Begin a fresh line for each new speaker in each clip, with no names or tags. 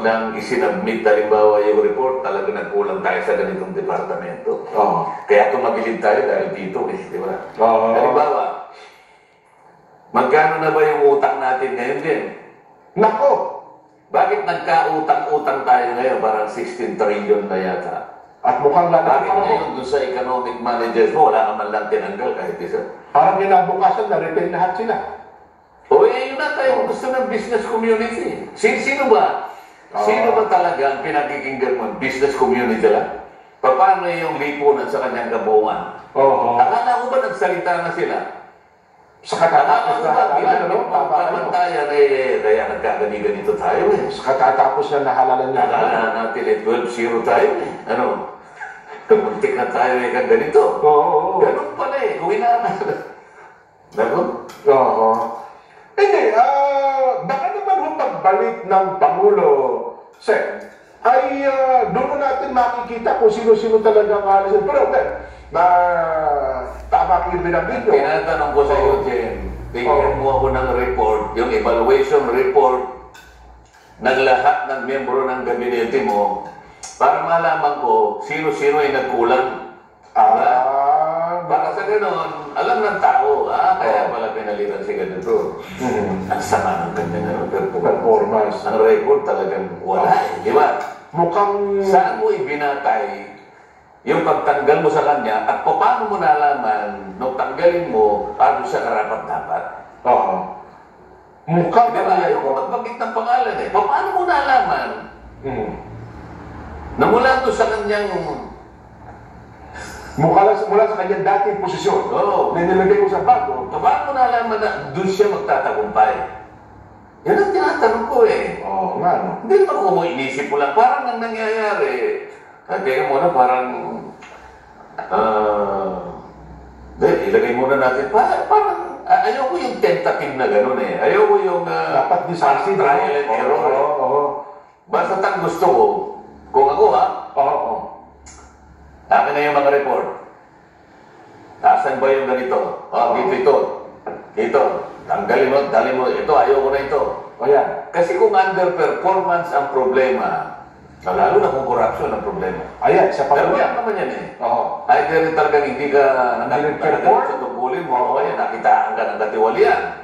nang isinabmit, halimbawa yung report, talaga nagkulang tayo sa ganitong departamento. Kaya tumagilid tayo dahil dito, di ba? Halimbawa, magkano na ba yung utang natin ngayon din?
Nako!
Bakit nagka-utang-utang tayo ngayon? Parang 16 trillion na yata.
At mukhang lalaki
pa ngayon doon sa economic managers mo, wala ka man lang tinanggal kahit isa.
Parang kinabukasan, na-retain lahat sila.
O yun na tayo gusto ng business community. Sino ba? Sino ba talaga ang pinakikinggan mo? Business community lang? Paano yung lipunan sa kanyang kabuuan? Akala ko ba nagsalita na sila?
Sa katatapos na
pamantayan kaya nagkagani-ganito tayo eh.
Sa katatapos na nahalalan niya.
Akala natin 12-0 tayo eh. Ano? Muntik na tayo eh kang ganito. Ganun pala eh. Kung inaanal. Ganun?
Hindi, baka naman kung pagbalik ng Pangulo, Sen, ay doon natin makikita kung sino-sino talaga ang alisin. Pero, tama ko yung binabit nyo.
Tinatanong ko sa iyo, Jen, tingnan mo ako ng report, yung evaluation report ng lahat ng miyembro ng gabinete mo, para malaman ko sino-sino ay nagkulang. Para sa gano'n, alam ng tao, kaya pala pinalitan si ganito. Ang sama ng kanyang performance. Ang record talagang wala, di ba?
Mukhang...
Saan mo ibinatay yung pagtanggal mo sa kanya at paano mo nalaman nung tanggalin mo paano siya karapat-dapat?
Mukhang...
Di ba? Ayaw ko magbagit ng pangalan eh. Paano mo nalaman? Na mula doon sa kanyang...
Mula sa kanyang dating posisyon. Na nilagay mo sa bago.
Paano mo nalaman na doon siya magtatagumpay? Yan ang tinatanong ko eh. Hindi naman ko inisip mo lang. Parang ang nangyayari. Teka muna, parang... ilagay muna natin. Parang... ayaw ko yung tentative na gano'n eh. Ayaw ko yung...
dapat decisive.
Trial and error. Basta ang gusto ko, kung ako akin na yung mga report. Asan ba yung ganito? Dito. Tanggalin mo, dalhin mo. Ito, ayaw ko na ito. Kasi kung underperformance ang problema, lalo na kung corruption ang problema.
Sa pagkakas.
Pero yan naman yan eh. Ay, talagang hindi ka nakagalit sa tungkulin mo, o kaya nakitaan ka ng katiwalian.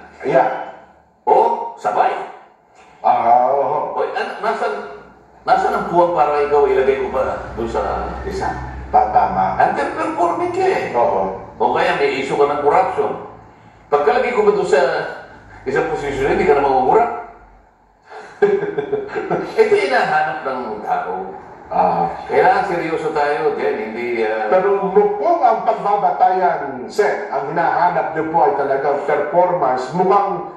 O, sabay. Nasaan ang puwang para ikaw ilagay ko pa doon sa isa?
Tama.
Underperforming ka eh. O kaya may issue ka ng corruption. Pagkalagay ko ba doon sa isang posisyon, hindi ka na mamumurap? Ito hinahanap ng tao. Kailangan seryoso tayo, Jen, hindi...
Pero mukhang ang pagbabatayan, Sen, ang hinahanap niyo po ay talagang performance. Mukhang,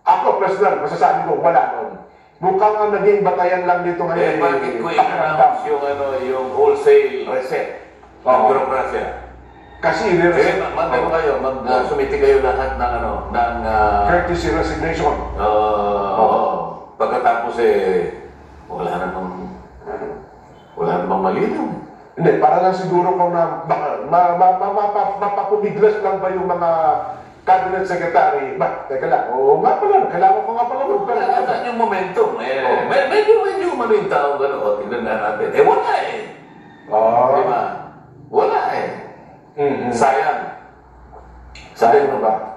ako personal, masasabi ko, wala nun. Mukhang ang naging batayan lang dito ngayon.
Bakit ko i-announce yung wholesale reset ng burokrasya?
Kasi i-reset.
Mag-sumiti kayo lahat ng
courtesy resignation.
Pagkatapos wala namang malinaw.
Hindi, para lang siguro kung mapapumiglas lang ba yung mga cabinet secretary. Teka lang. Nga pala. Kailangan ko nga pala.
Kailangan yung momentum. Medyo umano yung tao gano'n. Tignan na natin. Wala eh. Diba? Wala eh. Sayang. Sayang na ba?